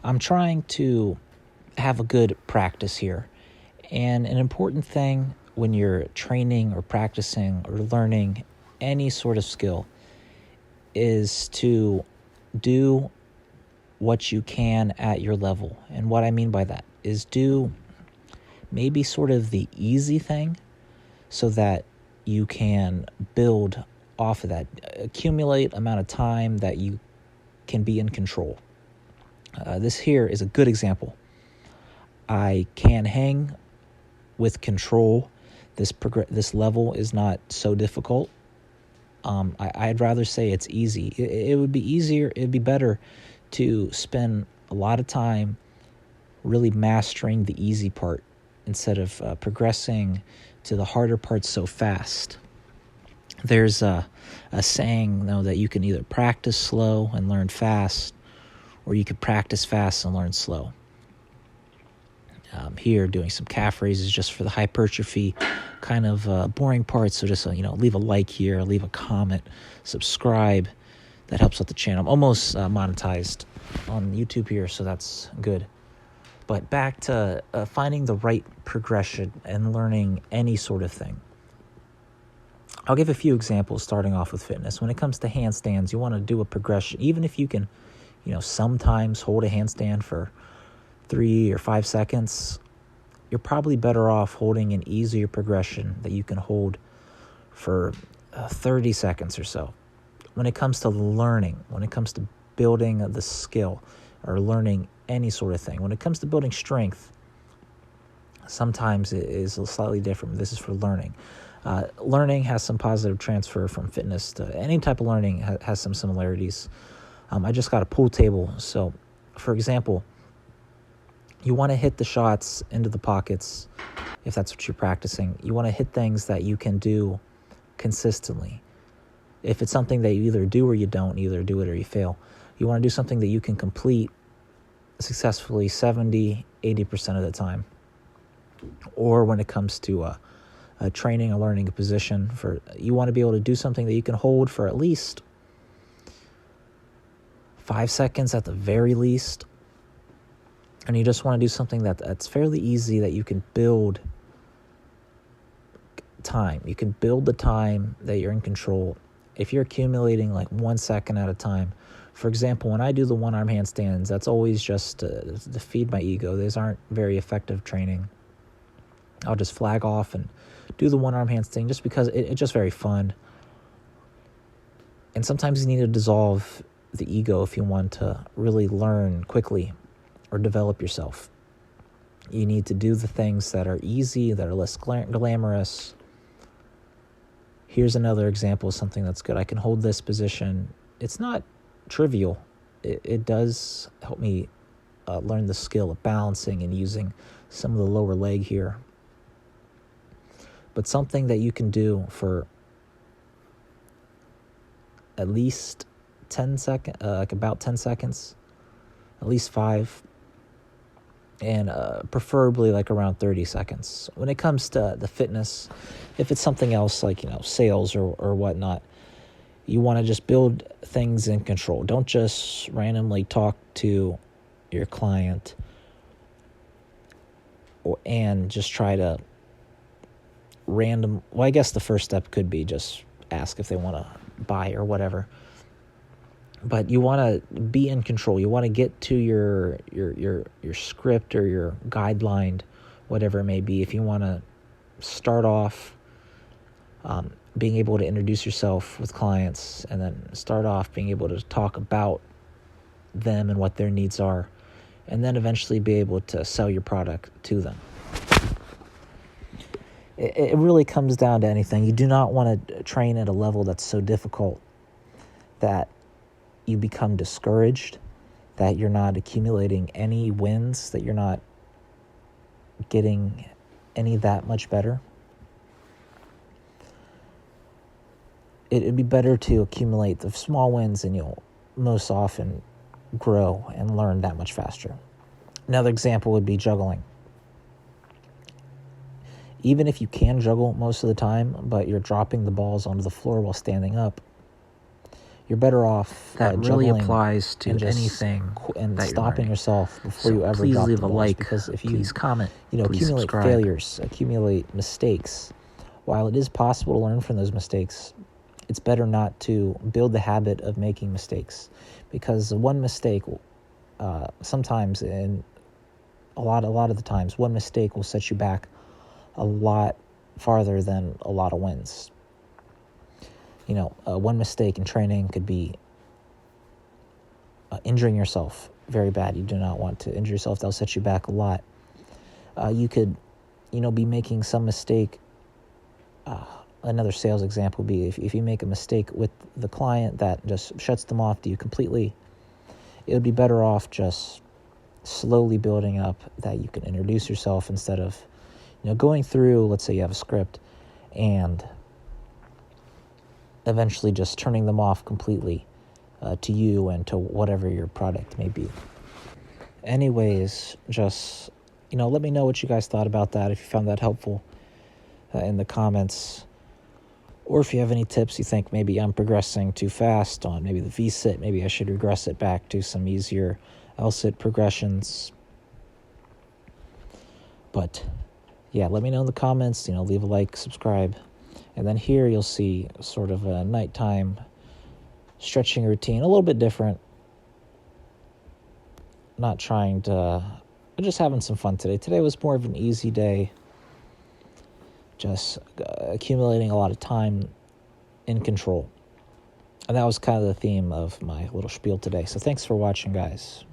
I'm trying to have a good practice here. And an important thing when you're training or practicing or learning any sort of skill is to do what you can at your level. And what I mean by that is do maybe sort of the easy thing so that you can build off of that, accumulate amount of time that you can be in control. This here is a good example. I can hang with control. This level is not so difficult. I'd rather say it's easy. It would be easier. It'd be better to spend a lot of time really mastering the easy part instead of progressing to the harder parts so fast. There's a saying, though, that you can either practice slow and learn fast, or you could practice fast and learn slow. Here, doing some calf raises just for the hypertrophy kind of boring parts. So just, leave a like here, leave a comment, subscribe. That helps out the channel. I'm almost monetized on YouTube here, so that's good. But back to finding the right progression and learning any sort of thing. I'll give a few examples starting off with fitness. When it comes to handstands, you want to do a progression. Even if you can, sometimes hold a handstand for 3 or 5 seconds, you're probably better off holding an easier progression that you can hold for 30 seconds or so. When it comes to learning, when it comes to building the skill or learning any sort of thing, when it comes to building strength, sometimes it is slightly different. This is for learning. Learning has some positive transfer from fitness to any type of learning has some similarities. I just got a pool table. So, for example, you want to hit the shots into the pockets if that's what you're practicing. You want to hit things that you can do consistently. If it's something that you either do or you don't, either do it or you fail. You want to do something that you can complete successfully 70, 80% of the time. Or when it comes to training or learning a position, you want to be able to do something that you can hold for at least 5 seconds at the very least. And you just want to do something that's fairly easy, that you can build time. You can build the time that you're in control. If you're accumulating like 1 second at a time, for example, when I do the one-arm handstands, that's always just to feed my ego. These aren't very effective training. I'll just flag off and do the one-arm handstand just because it's just very fun. And sometimes you need to dissolve the ego if you want to really learn quickly or develop yourself. You need to do the things that are easy, that are less glamorous. Here's another example of something that's good. I can hold this position. It's not trivial. It does help me learn the skill of balancing and using some of the lower leg here. But something that you can do for at least 10 seconds, about 10 seconds, at least 5, and preferably like around 30 seconds. When it comes to the fitness, if it's something else like, sales or whatnot, you want to just build things in control. Don't just randomly talk to your client and just try to I guess the first step could be just ask if they want to buy or whatever. But you want to be in control. You want to get to your script or your guideline, whatever it may be. If you want to start off being able to introduce yourself with clients, and then start off being able to talk about them and what their needs are, and then eventually be able to sell your product to them. It really comes down to anything. You do not want to train at a level that's so difficult that you become discouraged, that you're not accumulating any wins, that you're not getting any that much better. It'd be better to accumulate the small wins, and you'll most often grow and learn that much faster. Another example would be juggling. Even if you can juggle most of the time, but you're dropping the balls onto the floor while standing up, you're better off That really juggling applies to and just anything and that you're stopping learning. yourself before So you ever please drop leave the a balls. like, Because if you please comment, please accumulate subscribe. failures, accumulate mistakes, while it is possible to learn from those mistakes, it's better not to build the habit of making mistakes, because one mistake, sometimes, and a lot of the times, one mistake will set you back a lot farther than a lot of wins. One mistake in training could be injuring yourself very bad. You do not want to injure yourself. That'll set you back a lot. You could, be making some mistake. Another sales example would be if you make a mistake with the client that just shuts them off to you completely, it would be better off just slowly building up that you can introduce yourself instead of, going through, let's say you have a script, and eventually just turning them off completely to you and to whatever your product may be. Anyways, just, let me know what you guys thought about that, if you found that helpful in the comments. Or if you have any tips, you think maybe I'm progressing too fast on maybe the V-sit, maybe I should regress it back to some easier L-sit progressions. But yeah, let me know in the comments, leave a like, subscribe. And then here you'll see sort of a nighttime stretching routine, a little bit different. Not trying to, just having some fun today. Today was more of an easy day. Just accumulating a lot of time in control. And that was kind of the theme of my little spiel today. So thanks for watching, guys.